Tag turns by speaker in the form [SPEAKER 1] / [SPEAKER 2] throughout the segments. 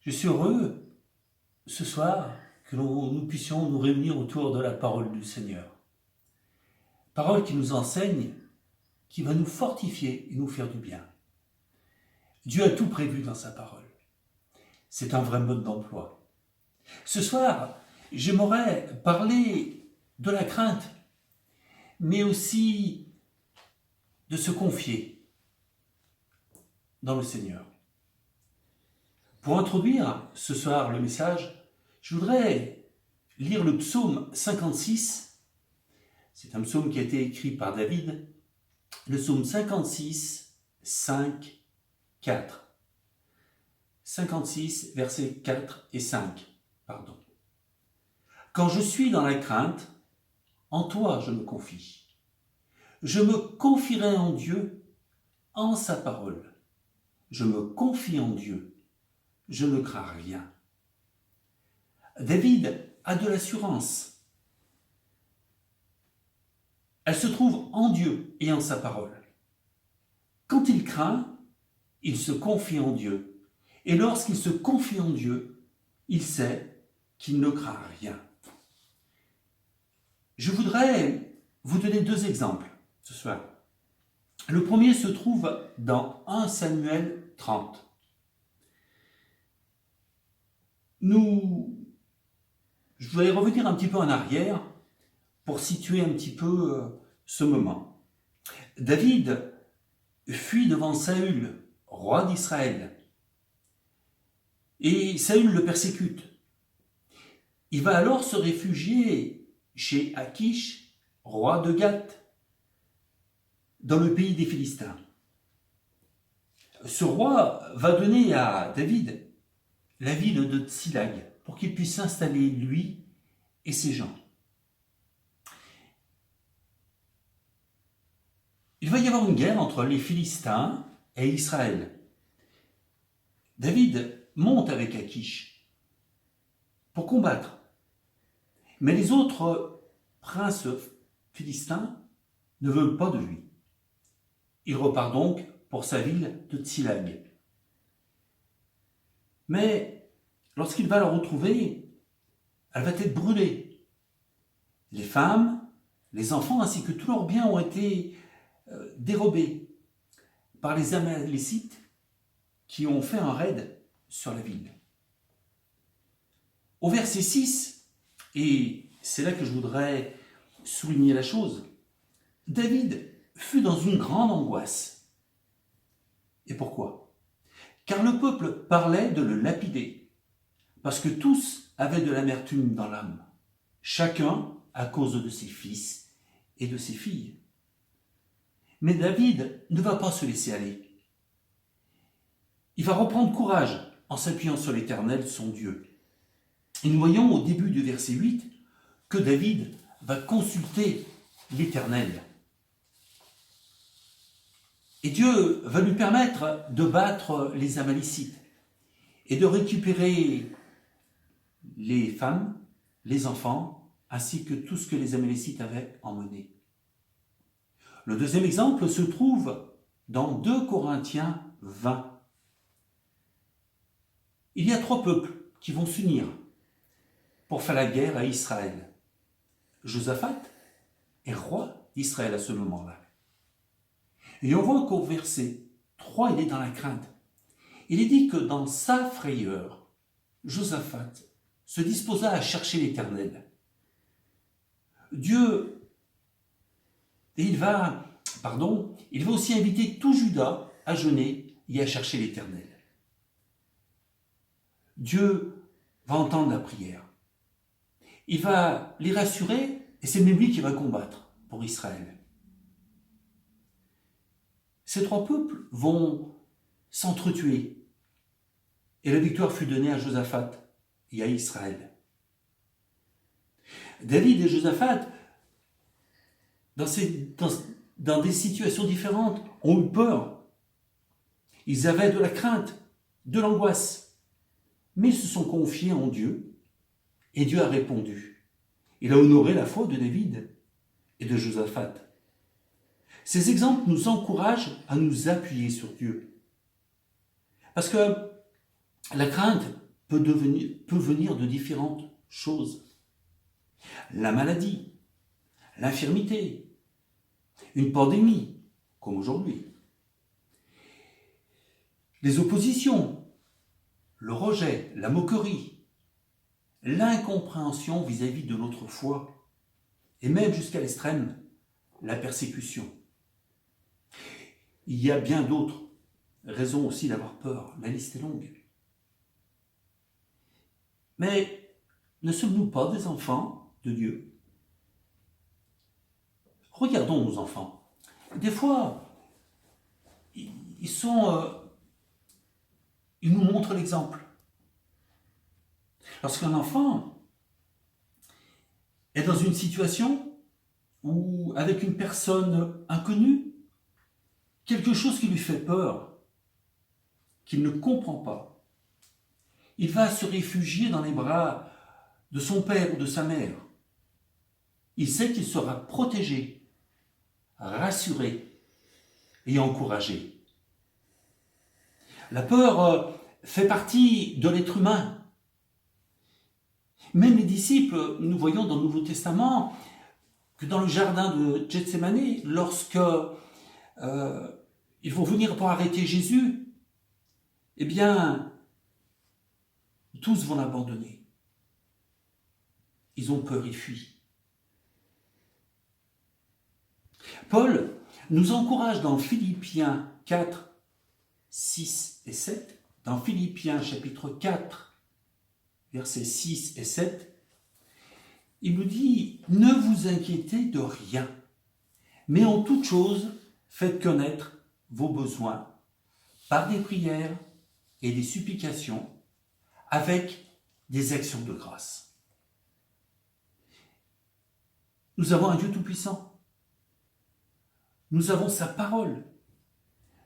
[SPEAKER 1] Je suis heureux ce soir que nous puissions nous réunir autour de la parole du Seigneur. Parole qui nous enseigne, qui va nous fortifier et nous faire du bien. Dieu a tout prévu dans sa parole. C'est un vrai mode d'emploi. Ce soir, j'aimerais parler de la crainte, mais aussi de se confier dans le Seigneur. Pour introduire ce soir le message, je voudrais lire le psaume 56. C'est un psaume qui a été écrit par David. Le psaume 56, 5, 4. 56, versets 4 et 5. Pardon. Quand je suis dans la crainte, en toi je me confie. Je me confierai en Dieu, en sa parole. Je me confie en Dieu. Je ne crains rien. David a de l'assurance. Elle se trouve en Dieu et en sa parole. Quand il craint, il se confie en Dieu. Et lorsqu'il se confie en Dieu, il sait qu'il ne craint rien. Je voudrais vous donner deux exemples ce soir. Le premier se trouve dans 1 Samuel 30. Je vais revenir un petit peu en arrière pour situer un petit peu ce moment. David fuit devant Saül, roi d'Israël, et Saül le persécute. Il va alors se réfugier chez Achish, roi de Gath, dans le pays des Philistins. Ce roi va donner à David la ville de Tsilag pour qu'il puisse s'installer, lui et ses gens. Il va y avoir une guerre entre les Philistins et Israël. David monte avec Achish pour combattre. Mais les autres princes philistins ne veulent pas de lui. Il repart donc pour sa ville de Tsilag. Mais lorsqu'il va la retrouver, elle va être brûlée. Les femmes, les enfants ainsi que tous leurs biens ont été dérobés par les Amalécites qui ont fait un raid sur la ville. Au verset 6, et c'est là que je voudrais souligner la chose, David fut dans une grande angoisse. Et pourquoi ? Car le peuple parlait de le lapider, parce que tous avaient de l'amertume dans l'âme, chacun à cause de ses fils et de ses filles. Mais David ne va pas se laisser aller. Il va reprendre courage en s'appuyant sur l'Éternel, son Dieu. Et nous voyons au début du verset 8 que David va consulter l'Éternel. Et Dieu va lui permettre de battre les Amalécites et de récupérer les femmes, les enfants, ainsi que tout ce que les Amalécites avaient emmené. Le deuxième exemple se trouve dans 2 Corinthiens 20. Il y a 3 peuples qui vont s'unir pour faire la guerre à Israël. Josaphat est roi d'Israël à ce moment-là. Et on voit qu'au verset 3, il est dans la crainte. Il est dit que dans sa frayeur, Josaphat se disposa à chercher l'Éternel. Il va aussi inviter tout Juda à jeûner et à chercher l'Éternel. Dieu va entendre la prière. Il va les rassurer et c'est même lui qui va combattre pour Israël. Ces 3 peuples vont s'entretuer et la victoire fut donnée à Josaphat et à Israël. David et Josaphat, dans des situations différentes, ont eu peur. Ils avaient de la crainte, de l'angoisse, mais ils se sont confiés en Dieu et Dieu a répondu. Il a honoré la foi de David et de Josaphat. Ces exemples nous encouragent à nous appuyer sur Dieu. Parce que la crainte, peut venir de différentes choses. La maladie, l'infirmité, une pandémie, comme aujourd'hui, les oppositions, le rejet, la moquerie, l'incompréhension vis-à-vis de notre foi, et même jusqu'à l'extrême, la persécution. Il y a bien d'autres raisons aussi d'avoir peur, la liste est longue. Mais ne sommes-nous pas des enfants de Dieu? Regardons nos enfants. Des fois, ils nous montrent l'exemple. Lorsqu'un enfant est dans une situation où, avec une personne inconnue, quelque chose qui lui fait peur, qu'il ne comprend pas, il va se réfugier dans les bras de son père ou de sa mère. Il sait qu'il sera protégé, rassuré et encouragé. La peur fait partie de l'être humain. Même les disciples, nous voyons dans le Nouveau Testament que dans le jardin de Gethsémani, lorsque ils vont venir pour arrêter Jésus, eh bien, tous vont l'abandonner. Ils ont peur, ils fuient. Paul nous encourage dans Philippiens 4, 6 et 7, dans Philippiens chapitre 4, versets 6 et 7, il nous dit « Ne vous inquiétez de rien, mais en toute chose, faites connaître vos besoins par des prières et des supplications avec des actions de grâce. » Nous avons un Dieu tout-puissant. Nous avons sa parole.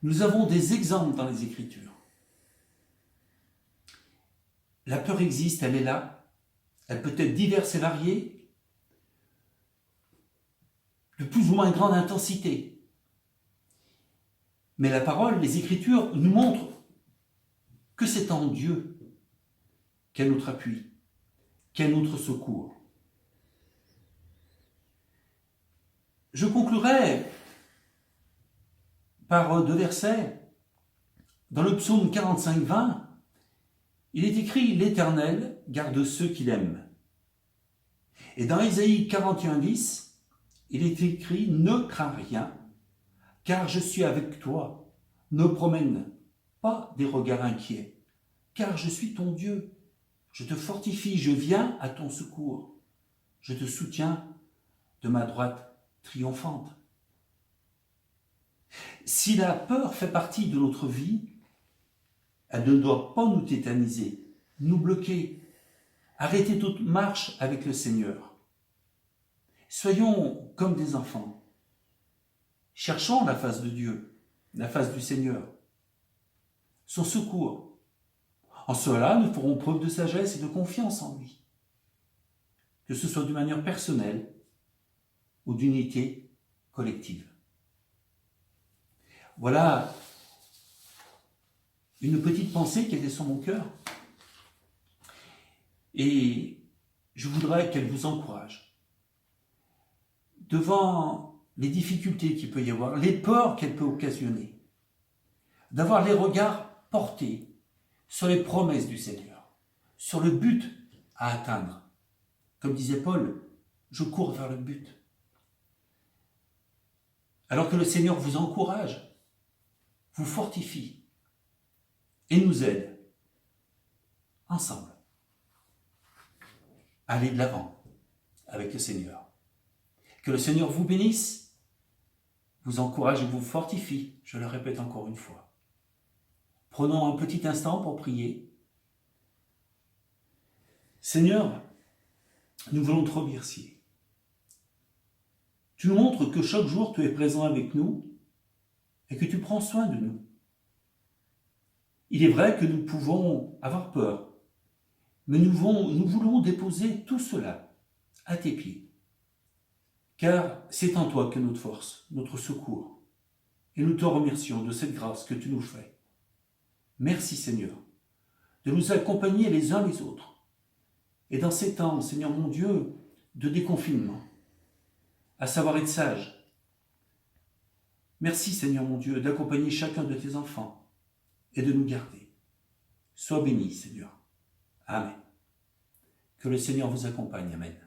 [SPEAKER 1] Nous avons des exemples dans les Écritures. La peur existe, elle est là. Elle peut être diverse et variée, de plus ou moins grande intensité. Mais la parole, les Écritures nous montrent que c'est en Dieu qu'est notre appui, qu'est notre secours. Je conclurai par 2 versets. Dans le psaume 45, 20, il est écrit « L'Éternel garde ceux qu'il aime ». Et dans Ésaïe 41, 10, il est écrit « Ne crains rien, car je suis avec toi. Ne promène pas des regards inquiets, car je suis ton Dieu. Je te fortifie, je viens à ton secours. Je te soutiens de ma droite triomphante. » Si la peur fait partie de notre vie, elle ne doit pas nous tétaniser, nous bloquer, arrêter toute marche avec le Seigneur. Soyons comme des enfants. Cherchons la face de Dieu, la face du Seigneur, son secours. En cela, nous ferons preuve de sagesse et de confiance en lui, que ce soit d'une manière personnelle ou d'unité collective. Voilà une petite pensée qui était sur mon cœur. Et je voudrais qu'elle vous encourage. Devant les difficultés qu'il peut y avoir, les peurs qu'elle peut occasionner, d'avoir les regards portés sur les promesses du Seigneur, sur le but à atteindre. Comme disait Paul, je cours vers le but. Alors que le Seigneur vous encourage, vous fortifie et nous aide ensemble à aller de l'avant avec le Seigneur. Que le Seigneur vous bénisse, vous encourage et vous fortifie, je le répète encore une fois. Prenons un petit instant pour prier. Seigneur, nous voulons te remercier. Tu nous montres que chaque jour tu es présent avec nous et que tu prends soin de nous. Il est vrai que nous pouvons avoir peur, mais nous voulons déposer tout cela à tes pieds, car c'est en toi que notre force, notre secours, et nous te remercions de cette grâce que tu nous fais. Merci Seigneur, de nous accompagner les uns les autres. Et dans ces temps, Seigneur mon Dieu, de déconfinement, à savoir être sage. Merci Seigneur mon Dieu d'accompagner chacun de tes enfants et de nous garder. Sois béni Seigneur. Amen. Que le Seigneur vous accompagne. Amen.